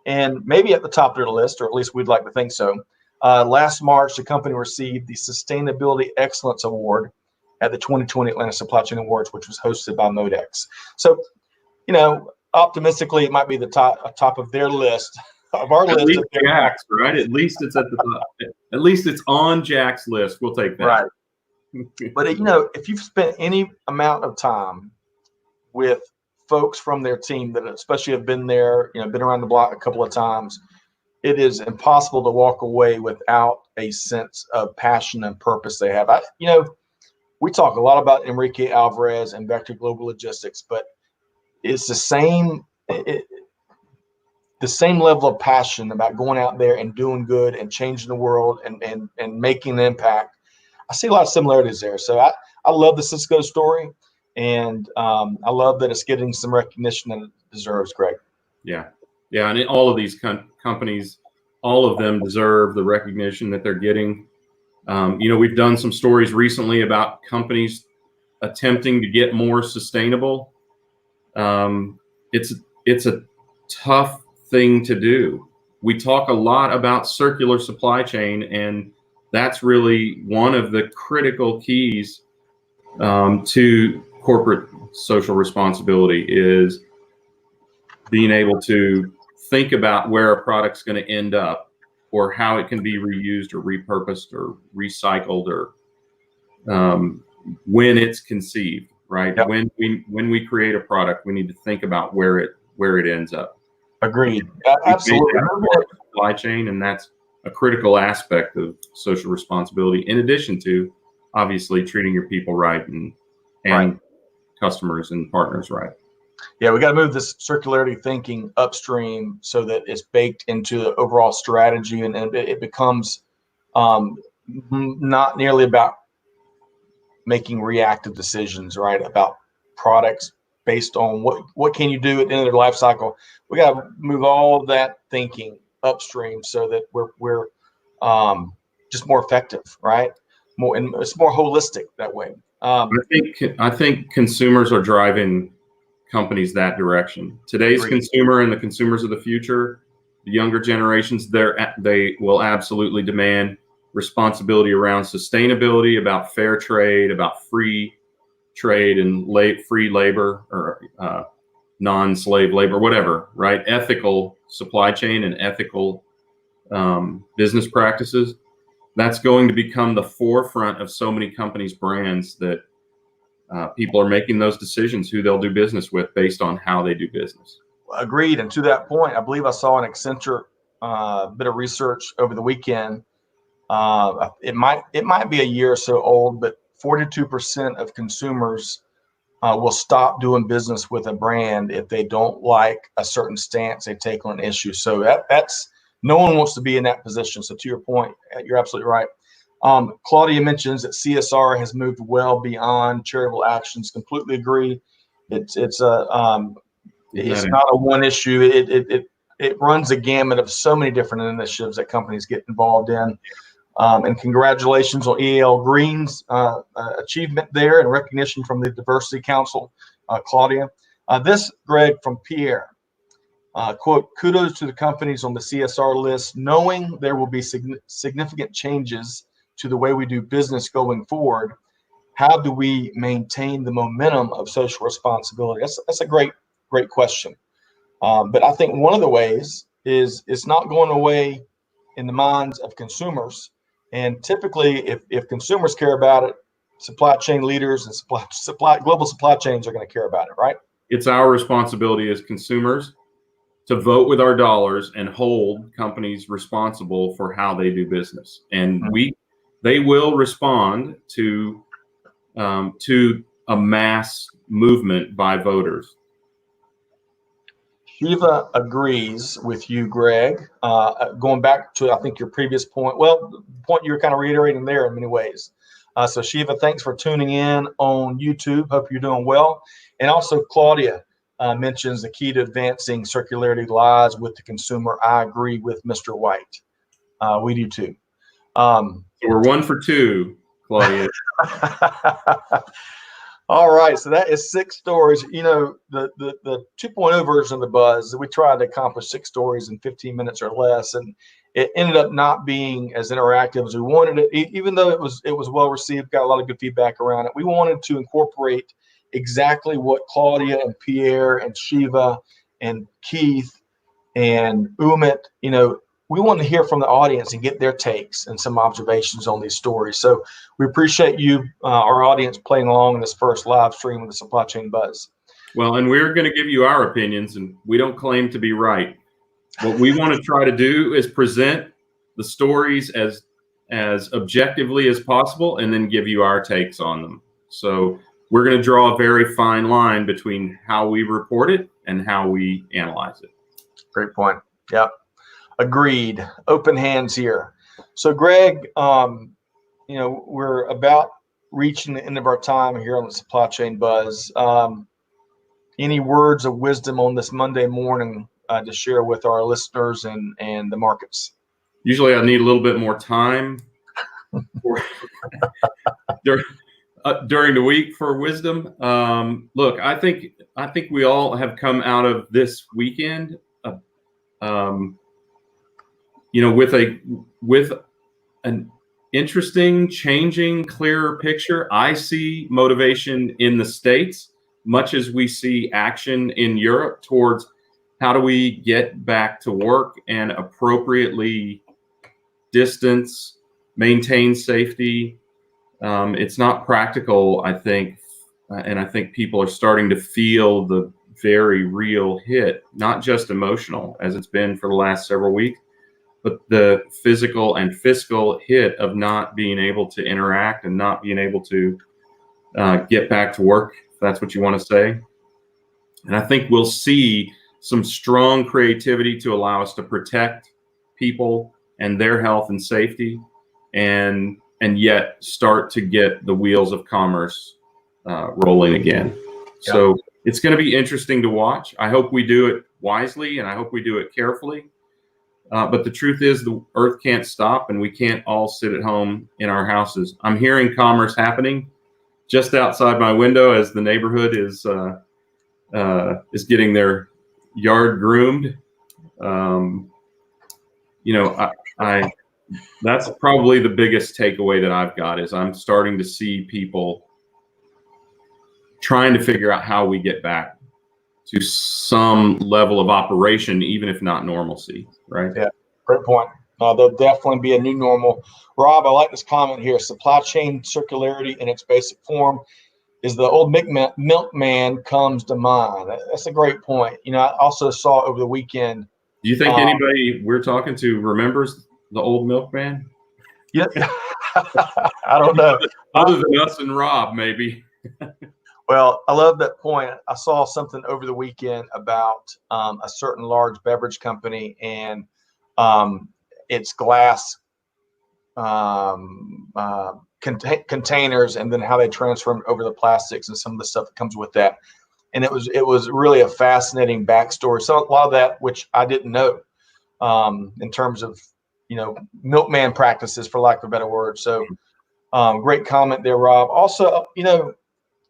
and maybe at the top of their list, or at least we'd like to think so. Last March, the company received the Sustainability Excellence Award at the 2020 Atlanta Supply Chain Awards, which was hosted by Modex. So, optimistically, it might be the top of their list. Of our list, least Jack's, right? At least it's at the top. At least it's on Jack's list. We'll take that. Right. But if you've spent any amount of time with folks from their team that especially have been there, been around the block a couple of times, it is impossible to walk away without a sense of passion and purpose they have. We talk a lot about Enrique Alvarez and Vector Global Logistics, but it's the same level of passion about going out there and doing good and changing the world and making an impact. I see a lot of similarities there. So I love the Cisco story, and I love that it's getting some recognition that it deserves, Greg. Yeah. And all of these companies, all of them deserve the recognition that they're getting. We've done some stories recently about companies attempting to get more sustainable. It's a tough thing to do. We talk a lot about circular supply chain, and that's really one of the critical keys to corporate social responsibility, is being able to think about where a product's going to end up, or how it can be reused or repurposed or recycled, or when it's conceived, right? Yep. When we create a product, we need to think about where it ends up. Agreed. Absolutely. supply chain, and that's a critical aspect of social responsibility, in addition to obviously treating your people right and Right. customers and partners right. Yeah, we got to move this circularity thinking upstream so that it's baked into the overall strategy, and it becomes not nearly about making reactive decisions, right? About products based on what can you do at the end of their life cycle. We got to move all of that thinking upstream so that we're just more effective, right? More, and it's more holistic that way. I think consumers are driving companies that direction. Today's Agreed. consumer and the consumers of the future, the younger generations, they will absolutely demand responsibility around sustainability, about fair trade, about free trade and free labor, or non-slave labor, whatever, right? Ethical supply chain and ethical business practices. That's going to become the forefront of so many companies' brands that people are making those decisions who they'll do business with based on how they do business. Agreed. And to that point, I believe I saw an Accenture bit of research over the weekend. It might be a year or so old, but 42% of consumers will stop doing business with a brand if they don't like a certain stance they take on an issue. So that's no one wants to be in that position. So to your point, you're absolutely right. Claudia mentions that CSR has moved well beyond charitable actions. Completely agree. It's not a one issue. It runs a gamut of so many different initiatives that companies get involved in. And congratulations on EAL Green's achievement there and recognition from the Diversity Council, Claudia. This, Greg, from Pierre. Quote, kudos to the companies on the CSR list, knowing there will be significant changes to the way we do business going forward. How do we maintain the momentum of social responsibility? That's a great question. But I think one of the ways is it's not going away in the minds of consumers. And typically, if consumers care about it, supply chain leaders and global supply chains are going to care about it, right? It's our responsibility as consumers to vote with our dollars and hold companies responsible for how they do business, and they will respond to a mass movement by voters. Shiva agrees with you, Greg. Going back to, I think, your previous point. Well, the point you're kind of reiterating there in many ways. So Shiva, thanks for tuning in on YouTube. Hope you're doing well. And also Claudia mentions the key to advancing circularity lies with the consumer. I agree with Mr. White. We do too. So we're 1 for 2, Claudia. All right, so that is 6 stories. You know, the 2.0 version of the Buzz, we tried to accomplish 6 stories in 15 minutes or less, and it ended up not being as interactive as we wanted it. Even though it was well received, got a lot of good feedback around it. We wanted to incorporate exactly what Claudia and Pierre and Shiva and Keith and Umit, you know, we want to hear from the audience and get their takes and some observations on these stories. So we appreciate you, our audience, playing along in this first live stream of the Supply Chain Buzz. Well, and we're going to give you our opinions, and we don't claim to be right. What we want to try to do is present the stories as objectively as possible, and then give you our takes on them. So we're going to draw a very fine line between how we report it and how we analyze it. Great point. Yep. Agreed. Open hands here. So, Greg, you know, we're about reaching the end of our time here on the Supply Chain Buzz. Any words of wisdom on this Monday morning to share with our listeners and the markets? Usually I need a little bit more time during the week for wisdom. Look, I think we all have come out of this weekend you know, with an interesting, changing, clearer picture. I see motivation in the States, much as we see action in Europe towards how do we get back to work and appropriately distance, maintain safety. It's not practical, I think, and I think people are starting to feel the very real hit, not just emotional, as it's been for the last several weeks, but the physical and fiscal hit of not being able to interact and not being able to get back to work, if that's what you want to say. And I think we'll see some strong creativity to allow us to protect people and their health and safety, and yet start to get the wheels of commerce rolling again. Yeah. So it's going to be interesting to watch. I hope we do it wisely, and I hope we do it carefully. But the truth is, the earth can't stop, and we can't all sit at home in our houses. I'm hearing commerce happening just outside my window as the neighborhood is getting their yard groomed. I that's probably the biggest takeaway that I've got, is I'm starting to see people trying to figure out how we get back to some level of operation, even if not normalcy, right? Yeah, great point. There'll definitely be a new normal. Rob, I like this comment here. Supply chain circularity in its basic form is the old milkman comes to mind. That's a great point. I also saw over the weekend. Do you think anybody we're talking to remembers the old milkman? Yeah, I don't know. Other than us and Rob, maybe. Well, I love that point. I saw something over the weekend about a certain large beverage company and its glass containers, and then how they transformed over the plastics and some of the stuff that comes with that. And it was really a fascinating backstory. So a lot of that, which I didn't know, in terms of milkman practices, for lack of a better word. So great comment there, Rob. Also,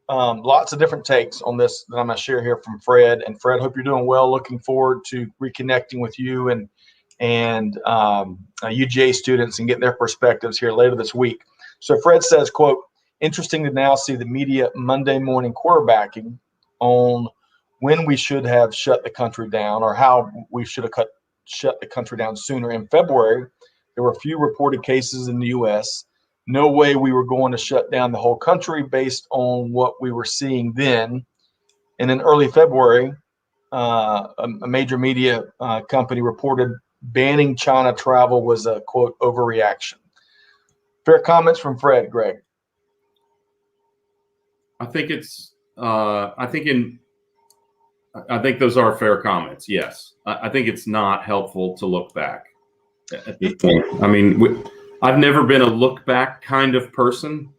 lots of different takes on this that I'm going to share here from Fred. And Fred, hope you're doing well. Looking forward to reconnecting with you and UGA students and getting their perspectives here later this week. So Fred says, quote, interesting to now see the media Monday morning quarterbacking on when we should have shut the country down, or how we should have shut the country down sooner. In February, there were few reported cases in the U.S. No way we were going to shut down the whole country based on what we were seeing then. And in early February, a major media company reported banning China travel was a, quote, overreaction. Fair comments from Fred, Greg. I think those are fair comments. Yes. I think it's not helpful to look back at this point. I mean, I've never been a look back kind of person,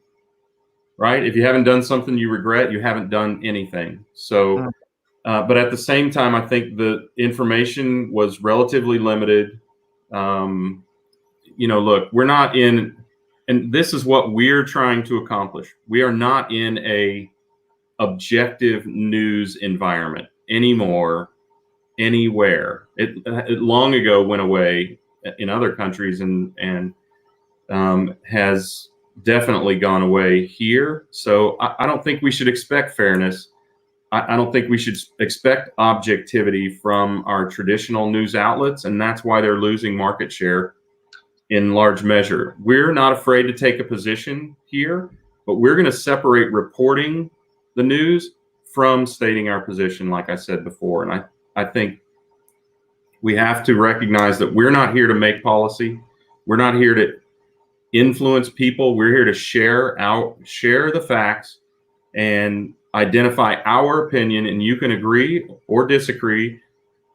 right? If you haven't done something you regret, you haven't done anything. So, but at the same time, I think the information was relatively limited. Look, we're not in, and this is what we're trying to accomplish. We are not in a objective news environment anymore, anywhere. It long ago went away in other countries and has definitely gone away here. So I don't think we should expect fairness. I don't think we should expect objectivity from our traditional news outlets, and that's why they're losing market share in large measure. We're not afraid to take a position here, but we're going to separate reporting the news from stating our position, like I said before. And I think we have to recognize that we're not here to make policy. We're not here to influence people. We're here to share the facts and identify our opinion, and you can agree or disagree.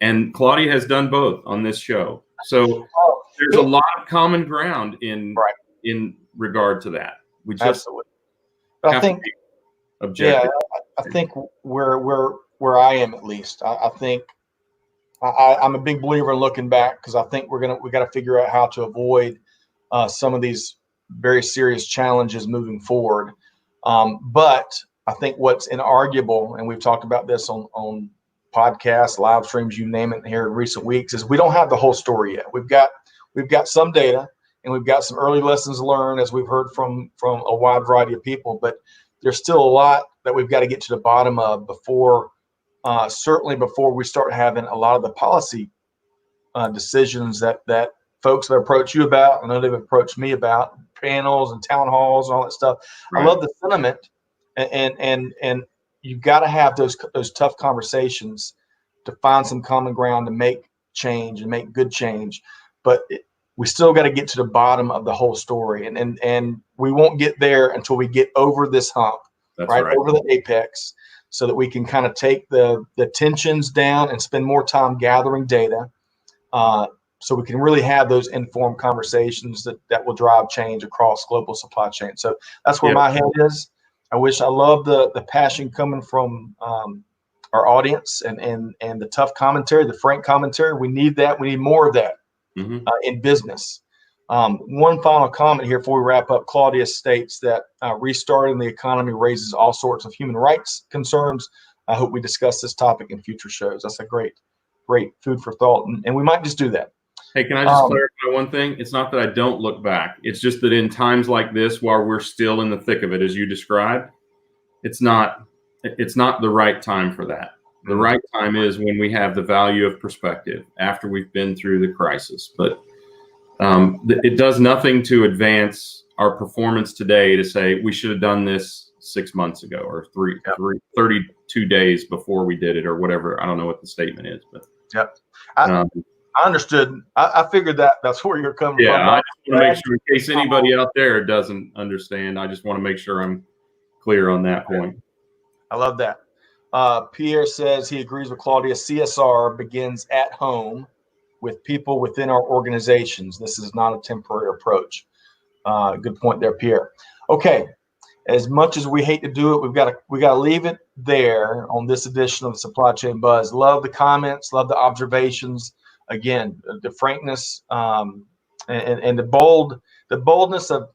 And Claudia has done both on this show. So there's a lot of common ground in regard to that. We just have to be objective. Yeah, I think where I am, at least, I think I'm a big believer in looking back, because I think we got to figure out how to avoid some of these very serious challenges moving forward. But I think what's inarguable, and we've talked about this on podcasts, live streams, you name it, here in recent weeks, is we don't have the whole story yet. We've got some data, and we've got some early lessons learned, as we've heard from a wide variety of people. But there's still a lot that we've got to get to the bottom of certainly before we start having a lot of the policy decisions that folks have approached you about. I know they've approached me about panels and town halls and all that stuff. Right. I love the sentiment, and you've got to have those tough conversations to find some common ground to make change and make good change. But we still got to get to the bottom of the whole story, and we won't get there until we get over this hump, That's right, right. over the apex, so that we can kind of take the tensions down and spend more time gathering data, so we can really have those informed conversations that will drive change across global supply chain. So that's where my head is. I love the passion coming from our audience and the tough commentary, the frank commentary. We need that. We need more of that in business. One final comment here before we wrap up. Claudia states that restarting the economy raises all sorts of human rights concerns. I hope we discuss this topic in future shows. That's a great food for thought, and we might just do that. Hey, can I just clarify one thing? It's not that I don't look back. It's just that in times like this, while we're still in the thick of it, as you described, it's not the right time for that. The right time is when we have the value of perspective after we've been through the crisis. But it does nothing to advance our performance today to say we should have done this 6 months ago or 32 days before we did it or whatever. I don't know what the statement is, but I understood. I figured that's where you're coming from. Yeah, I just want to make sure, in case anybody out there doesn't understand, I just want to make sure I'm clear on that point. I love that. Pierre says he agrees with Claudia. CSR begins at home with people within our organizations. This is not a temporary approach. Good point there, Pierre. Okay. As much as we hate to do it, we got to leave it there on this edition of the Supply Chain Buzz. Love the comments, love the observations. Again, the frankness and the boldness of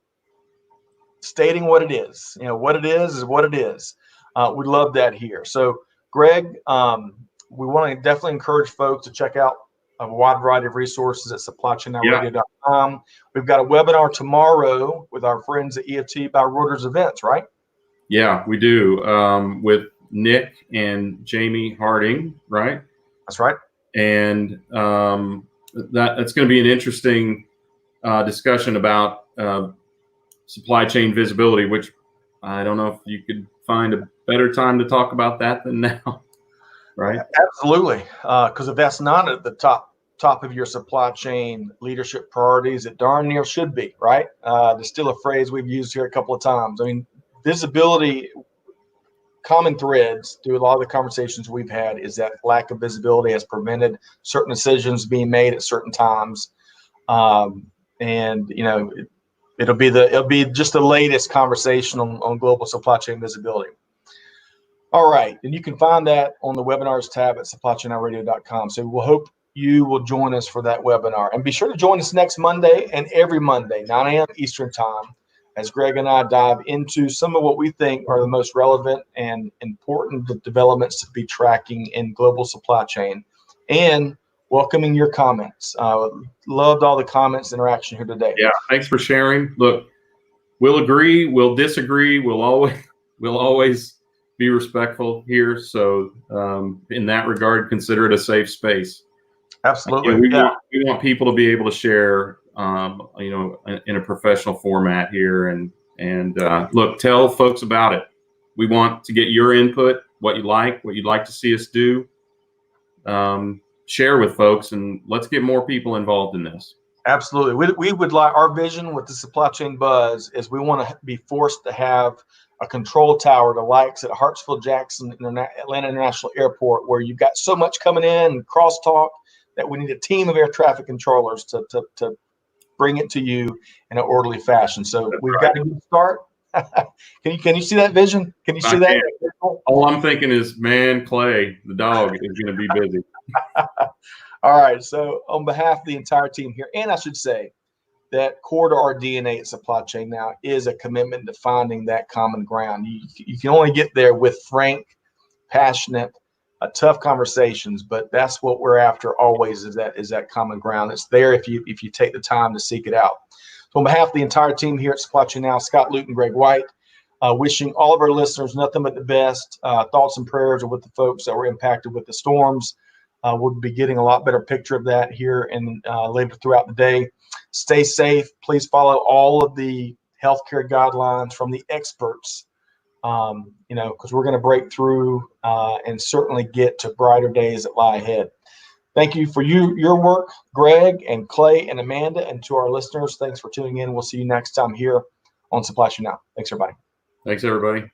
stating what it is. What it is what it is. We love that here. So, Greg, we want to definitely encourage folks to check out a wide variety of resources at supplychainnow.radio.com. We've got a webinar tomorrow with our friends at EFT by Reuters Events, right? Yeah, we do, with Nick and Jamie Harding, right? That's right. And that's going to be an interesting discussion about supply chain visibility, which I don't know if you could find a better time to talk about that than now, right? Absolutely, because if that's not at the top of your supply chain leadership priorities, it darn near should be, right? There's still a phrase we've used here a couple of times. I mean, visibility, common threads through a lot of the conversations we've had is that lack of visibility has prevented certain decisions being made at certain times. And it'll be just the latest conversation on global supply chain visibility. All right. And you can find that on the webinars tab at supplychainnow.radio.com. So we'll hope you will join us for that webinar, and be sure to join us next Monday and every Monday, 9 a.m. Eastern time, as Greg and I dive into some of what we think are the most relevant and important developments to be tracking in global supply chain, and welcoming your comments. Loved all the comments, interaction here today. Yeah, thanks for sharing. Look, we'll agree, we'll disagree, we'll always be respectful here. So in that regard, consider it a safe space. Absolutely. We want people to be able to share, in a professional format here, and look, tell folks about it. We want to get your input, what you'd like to see us do. Share with folks, and let's get more people involved in this. Absolutely. We would like, our vision with the Supply Chain Buzz is we want to be forced to have a control tower, the likes at Hartsfield-Jackson Atlanta International Airport, where you've got so much coming in and crosstalk that we need a team of air traffic controllers to bring it to you in an orderly fashion. So we've got to start. Can you see that vision? Can you see that? All I'm thinking is, man, Clay, the dog, is going to be busy. All right. So on behalf of the entire team here, and I should say that core to our DNA at Supply Chain Now is a commitment to finding that common ground. You can only get there with frank, passionate, tough conversations, but that's what we're after always, is that common ground. It's there if you take the time to seek it out. So on behalf of the entire team here at Supply Chain Now, Scott, Luton, Greg White, wishing all of our listeners nothing but the best. Thoughts and prayers are with the folks that were impacted with the storms. We'll be getting a lot better picture of that here and later throughout the day. Stay safe. Please follow all of the healthcare guidelines from the experts, because we're going to break through and certainly get to brighter days that lie ahead. Thank you for your work, Greg and Clay and Amanda, and to our listeners, thanks for tuning in. We'll see you next time here on Supply Chain Now. Thanks, everybody. Thanks, everybody.